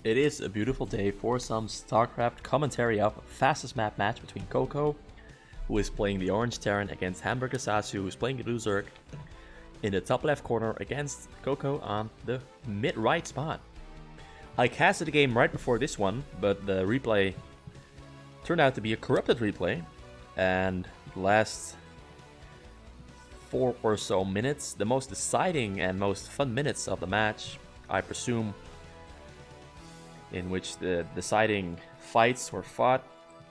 It is a beautiful day for some StarCraft commentary of fastest map match between CoCo, who is playing the orange Terran, against HamburgerSaSu, who is playing the blue Zerg, in the top left corner against CoCo on the mid right spot. I casted the game right before this one, but the replay turned out to be a corrupted replay, and the last 4 or so minutes, the most deciding and most fun minutes of the match, I presume, in which the deciding fights were fought,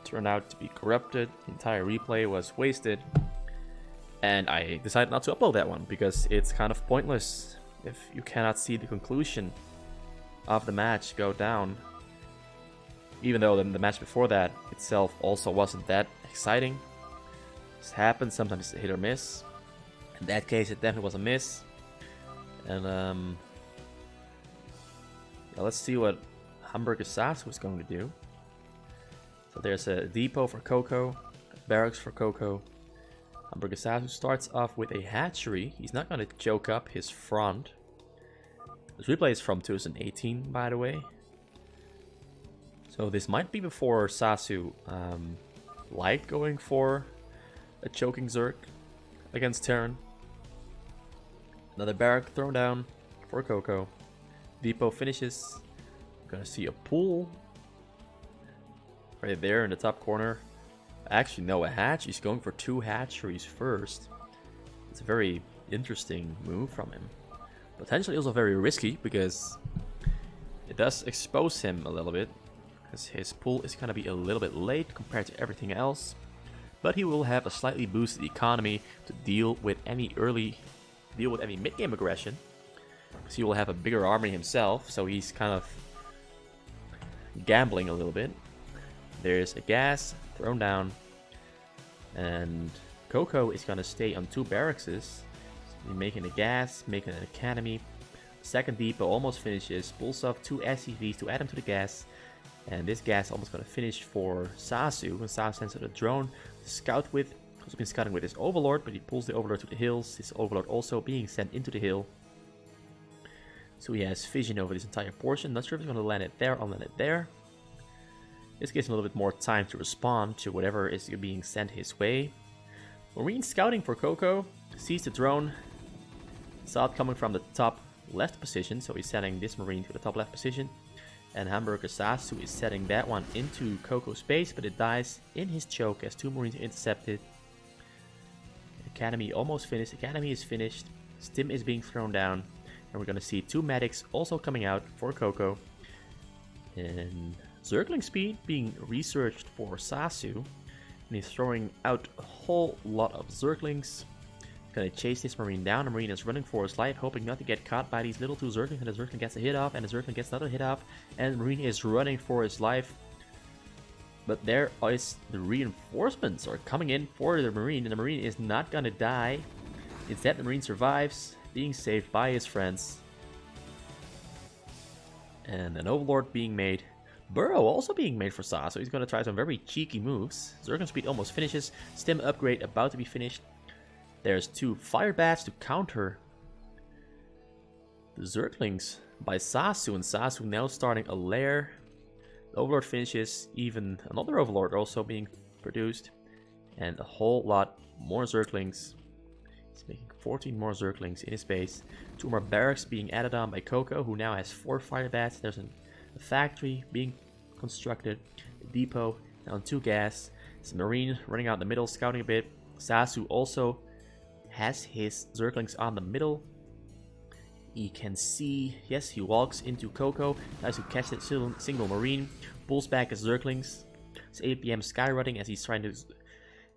turned out to be corrupted. The entire replay was wasted, and I decided not to upload that one because it's kind of pointless if you cannot see the conclusion of the match go down. Even though the match before that itself also wasn't that exciting. This happens, sometimes it's a hit or miss. In that case, it definitely was a miss. And yeah, let's see what HamburgerSaSu is going to do. So there's a depot for CoCo, barracks for CoCo. HamburgerSaSu starts off with a hatchery. He's not going to choke up his front. This replay is from 2018, by the way. So this might be before Sasu liked going for a choking Zerg against Terran. Another barrack thrown down for CoCo. Depot finishes. Gonna see a pool right there in the top corner. Actually, no, a hatch. He's going for 2 hatcheries first. It's a very interesting move from him. Potentially also very risky because it does expose him a little bit, because his pool is gonna be a little bit late compared to everything else. But he will have a slightly boosted economy to deal with any mid-game aggression, because he will have a bigger army himself, so he's kind of gambling a little bit. There's a gas thrown down, and CoCo is gonna stay on 2 barracks, making a gas, making an academy. Second depot almost finishes, pulls off 2 SCVs to add them to the gas, and this gas almost gonna finish for Sasu, and Sasu sends out a drone to scout with. He's been scouting with his Overlord, but he pulls the Overlord to the hills, his Overlord also being sent into the hill. So he has vision over this entire portion. Not sure if he's gonna land it there or land it there. This gives him a little bit more time to respond to whatever is being sent his way. Marine scouting for CoCo sees the drone. Saw it coming from the top left position, so he's setting this Marine to the top left position. And HamburgerSaSu is setting that one into CoCo space, but it dies in his choke as 2 Marines are intercepted. Academy almost finished. Academy is finished. Stim is being thrown down. And we're going to see 2 medics also coming out for CoCo. And Zergling speed being researched for Sasu. And he's throwing out a whole lot of Zerglings. Gonna chase this Marine down. The Marine is running for his life, hoping not to get caught by these little 2 Zerglings, and the Zergling gets a hit off, and the Zergling gets another hit off, and the Marine is running for his life. But there is the reinforcements are coming in for the Marine, and the Marine is not gonna die. Instead, the Marine survives, being saved by his friends. And an Overlord being made. Burrow also being made for Sasu. He's gonna try some very cheeky moves. Zergling speed almost finishes. Stim upgrade about to be finished. There's 2 fire bats to counter the Zerglings by Sasu, and Sasu now starting a lair. The Overlord finishes, even another Overlord also being produced, and a whole lot more Zerglings. He's making 14 more Zerglings in his base. 2 more barracks being added on by CoCo, who now has 4 fire bats. There's a factory being constructed, a depot, now 2 gas. There's a Marine running out in the middle, scouting a bit. Sasu also has his Zerglings on the middle. He can see, yes, he walks into CoCo, tries to catch that single Marine, pulls back his Zerglings. It's 8 PM skyrunning as he's trying to.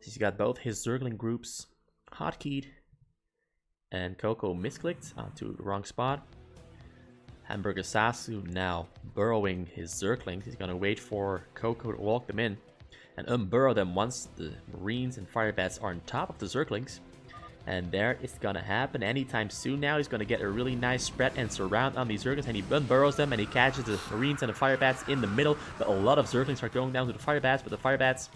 He's got both his Zergling groups hotkeyed, and CoCo misclicked onto the wrong spot. HamburgerSaSu now burrowing his Zerglings. He's gonna wait for CoCo to walk them in and unburrow them once the Marines and fire bats are on top of the Zerglings. And there it's gonna happen anytime soon now. He's gonna get a really nice spread and surround on these Zerglings, and he unburrows them, and he catches the Marines and the fire bats in the middle. But a lot of Zerglings are going down to the fire bats, but the fire bats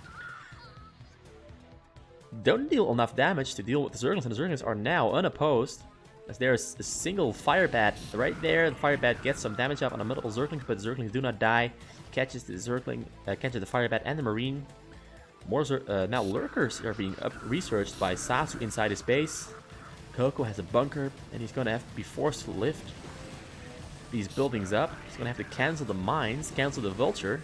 don't deal enough damage to deal with the Zerglings, and the Zerglings are now unopposed. as there's a single fire bat right there. The fire bat gets some damage off on the multiple Zerglings, but Zerglings do not die. Catches the Zergling, catches the fire bat and the Marine. More now Lurkers are being researched by SaSu inside his base. CoCo has a bunker, and he's going to have to be forced to lift these buildings up. He's going to have to cancel the mines, cancel the Vulture.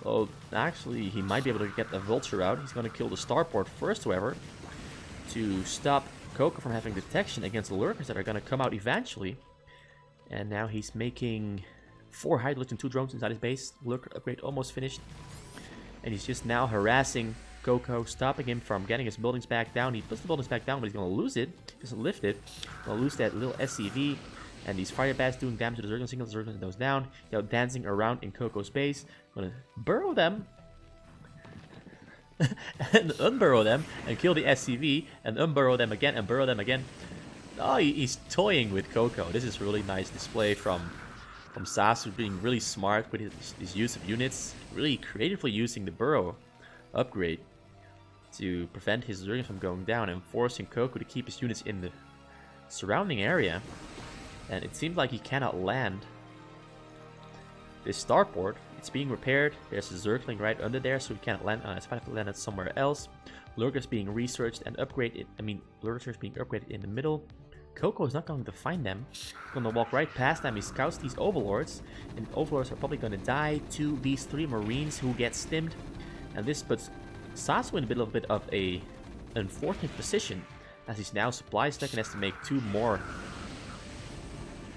Oh, actually, he might be able to get the Vulture out. He's going to kill the starport first, however, to stop CoCo from having detection against the Lurkers that are going to come out eventually. And now he's making 4 hydraulics and 2 drones inside his base. Lurker upgrade almost finished. And he's just now harassing CoCo, stopping him from getting his buildings back down. He puts the buildings back down, but he's going to lose it. He doesn't lift it. He's going to lose that little SCV. And these fire bats doing damage to the Zerglings. Single Zerglings goes down. You know, dancing around in CoCo's base. Going to burrow them. And unburrow them. And kill the SCV. And unburrow them again. And burrow them again. Oh, he's toying with CoCo. This is a really nice display from SaSu, being really smart with his use of units. Really creatively using the burrow upgrade to prevent his Zerglings from going down. And forcing CoCo to keep his units in the surrounding area. And it seems like he cannot land this starport. It's being repaired. There's a Zergling right under there, so he can't land on it. So I have to land it somewhere else. Lurker's being researched and upgraded. Lurker's being upgraded in the middle. CoCo is not going to find them. He's going to walk right past them. He scouts these overlords, and overlords are probably going to die to these 3 Marines who get stimmed. And this puts SaSu in a little bit of a unfortunate position, as he's now supply stuck and has to make 2 more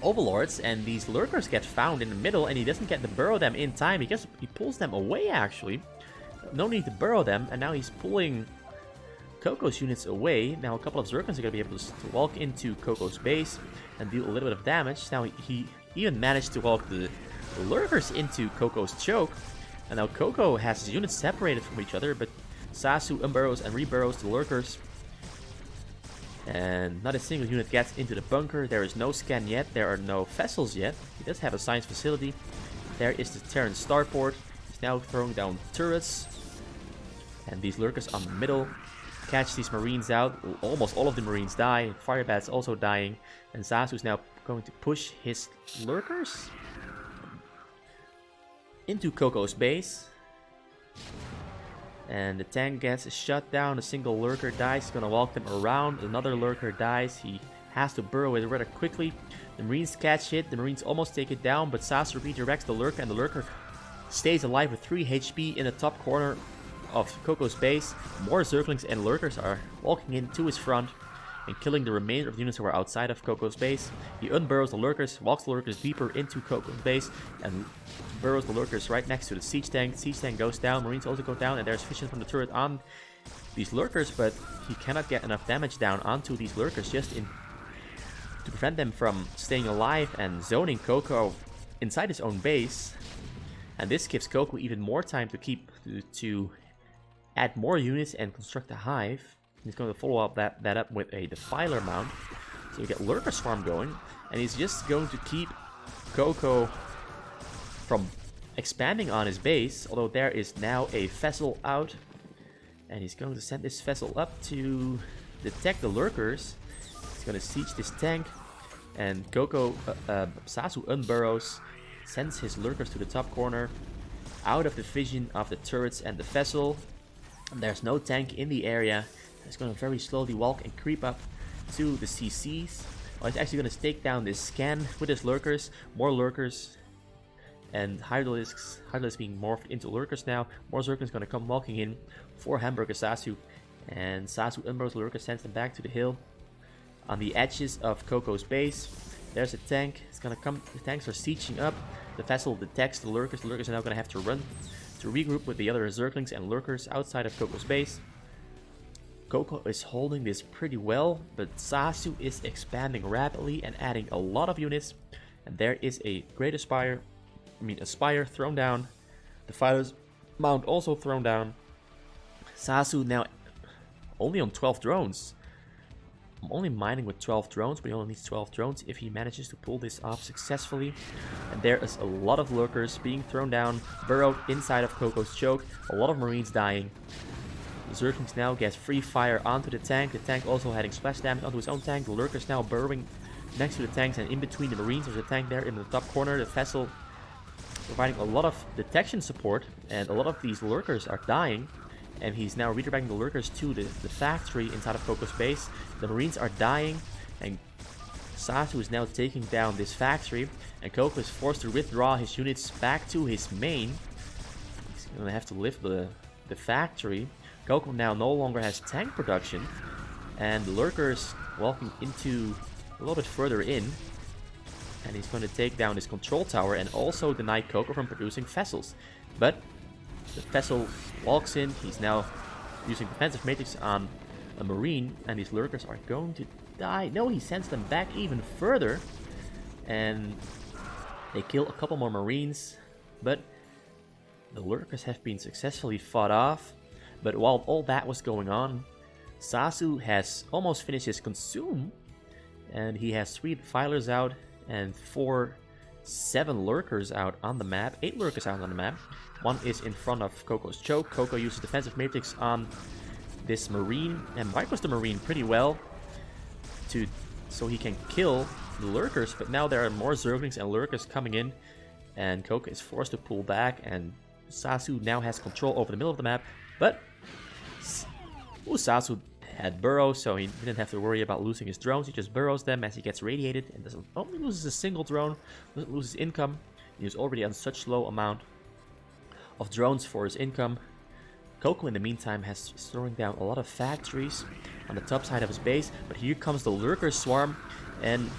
overlords, and these Lurkers get found in the middle, and he doesn't get to burrow them in time. He pulls them away, actually. No need to burrow them, and now he's pulling CoCo's units away. Now a couple of Zerglings are going to be able to walk into CoCo's base and deal a little bit of damage. Now he even managed to walk the Lurkers into CoCo's choke, and now CoCo has his units separated from each other, but SaSu unburrows and reburrows the Lurkers. And not a single unit gets into the bunker. There is no scan yet. There are no vessels yet. He does have a science facility. There is the Terran starport. He's now throwing down turrets. And these Lurkers on the middle catch these Marines out. Almost all of the Marines die. Firebat's also dying. And SaSu is now going to push his Lurkers into CoCo's base. And the tank gets shut down. A single Lurker dies. He's going to walk them around. Another Lurker dies. He has to burrow it rather quickly. The Marines catch it. The Marines almost take it down, but SaSu redirects the Lurker, and the Lurker stays alive with 3 HP in the top corner of CoCo's base. More Zerglings and Lurkers are walking into his front and killing the remainder of the units who are outside of CoCo's base. He unburrows the Lurkers, walks the Lurkers deeper into CoCo's base, and burrows the Lurkers right next to the siege tank. Siege tank goes down, Marines also go down, and there's vision from the turret on these Lurkers, but he cannot get enough damage down onto these Lurkers to prevent them from staying alive and zoning CoCo inside his own base. And this gives CoCo even more time to add more units and construct a hive. He's going to follow up that up with a Defiler mount. So we get Lurker Swarm going. And he's just going to keep CoCo from expanding on his base. Although there is now a vessel out. And he's going to send this vessel up to detect the Lurkers. He's going to siege this tank. And SaSu unburrows. Sends his Lurkers to the top corner. Out of the vision of the turrets and the vessel. And there's no tank in the area. He's going to very slowly walk and creep up to the CCs. Oh, he's actually going to take down this scan with his Lurkers. More Lurkers. And Hydralisks being morphed into Lurkers now. More Zerglings going to come walking in for HamburgerSaSu. And SaSu unburrows the Lurkers, sends them back to the hill. On the edges of CoCo's base, there's a tank. It's going to come. The tanks are sieging up. The vessel detects the Lurkers. The Lurkers are now going to have to run to regroup with the other Zerglings and Lurkers outside of CoCo's base. CoCo is holding this pretty well, but SaSu is expanding rapidly and adding a lot of units. And there is a Great Spire thrown down. The Fighter's Mount also thrown down. SaSu now only on 12 drones. I'm only mining with 12 drones, but he only needs 12 drones if he manages to pull this off successfully. And there is a lot of Lurkers being thrown down, burrowed inside of CoCo's choke. A lot of Marines dying. Zerglings now gets free fire onto the tank also having splash damage onto his own tank. The Lurker's now burrowing next to the tanks, and in between the Marines there's a tank there in the top corner. The vessel providing a lot of detection support, and a lot of these Lurkers are dying. And he's now redirecting the Lurkers to the factory inside of CoCo's base. The Marines are dying, and SaSu is now taking down this factory, and CoCo is forced to withdraw his units back to his main. He's gonna have to lift the factory. CoCo now no longer has tank production, and the Lurkers walking into a little bit further in, and he's going to take down his control tower and also deny CoCo from producing vessels. But the vessel walks in. He's now using defensive matrix on a Marine, and these Lurkers are going to die. No, he sends them back even further, and they kill a couple more Marines, but the Lurkers have been successfully fought off. But while all that was going on, SaSu has almost finished his consume, and he has 3 defilers out and 7 Lurkers out on the map, 8 Lurkers out on the map. 1 is in front of CoCo's choke. CoCo uses defensive matrix on this Marine and micros the Marine pretty well so he can kill the Lurkers, but now there are more Zerglings and Lurkers coming in, and CoCo is forced to pull back, and SaSu now has control over the middle of the map. But SaSu had burrows, so he didn't have to worry about losing his drones. He just burrows them as he gets radiated and doesn't only loses a single drone, doesn't lose his income. He was already on such low amount of drones for his income. CoCo in the meantime has throwing down a lot of factories on the top side of his base, but here comes the Lurker swarm, and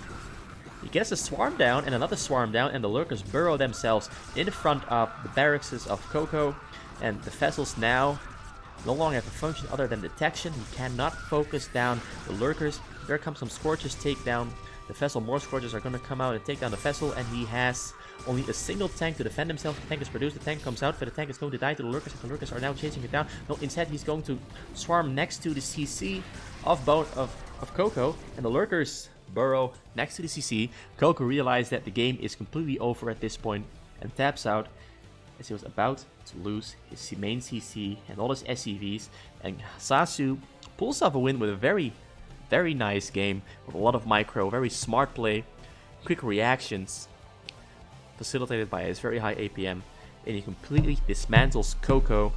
he gets a swarm down and another swarm down, and the Lurkers burrow themselves in front of the barracks of CoCo, and the vessels now no longer have a function other than detection. He cannot focus down the Lurkers. There comes some Scorches take down the vessel. More Scorches are going to come out and take down the vessel, and he has only a single tank to defend himself. The tank is produced, the tank comes out, but the tank is going to die to the Lurkers, and the Lurkers are now chasing it down. No, instead he's going to swarm next to the CC of CoCo, and the Lurkers burrow next to the CC. CoCo realized that the game is completely over at this point and taps out as he was about to lose his main CC and all his SCVs, and SaSu pulls off a win with a very, very nice game with a lot of micro, very smart play, quick reactions, facilitated by his very high APM, and he completely dismantles CoCo,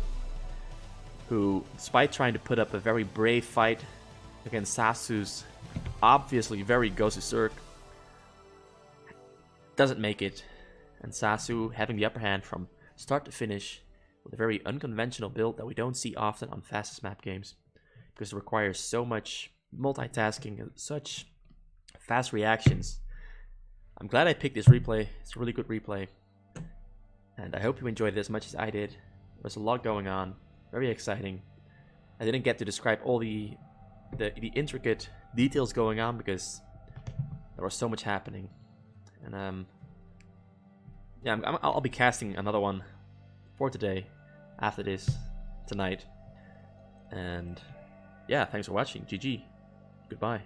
who, despite trying to put up a very brave fight against SaSu's obviously very Gosu Zerg, doesn't make it, and SaSu having the upper hand from start to finish with a very unconventional build that we don't see often on fastest map games, because it requires so much multitasking and such fast reactions. I'm glad I picked this replay. It's a really good replay, and I hope you enjoyed it as much as I did. There was a lot going on, very exciting. I didn't get to describe all the intricate details going on because there was so much happening, and yeah, I'll be casting another one for today, after this, tonight. And yeah, thanks for watching. GG. Goodbye.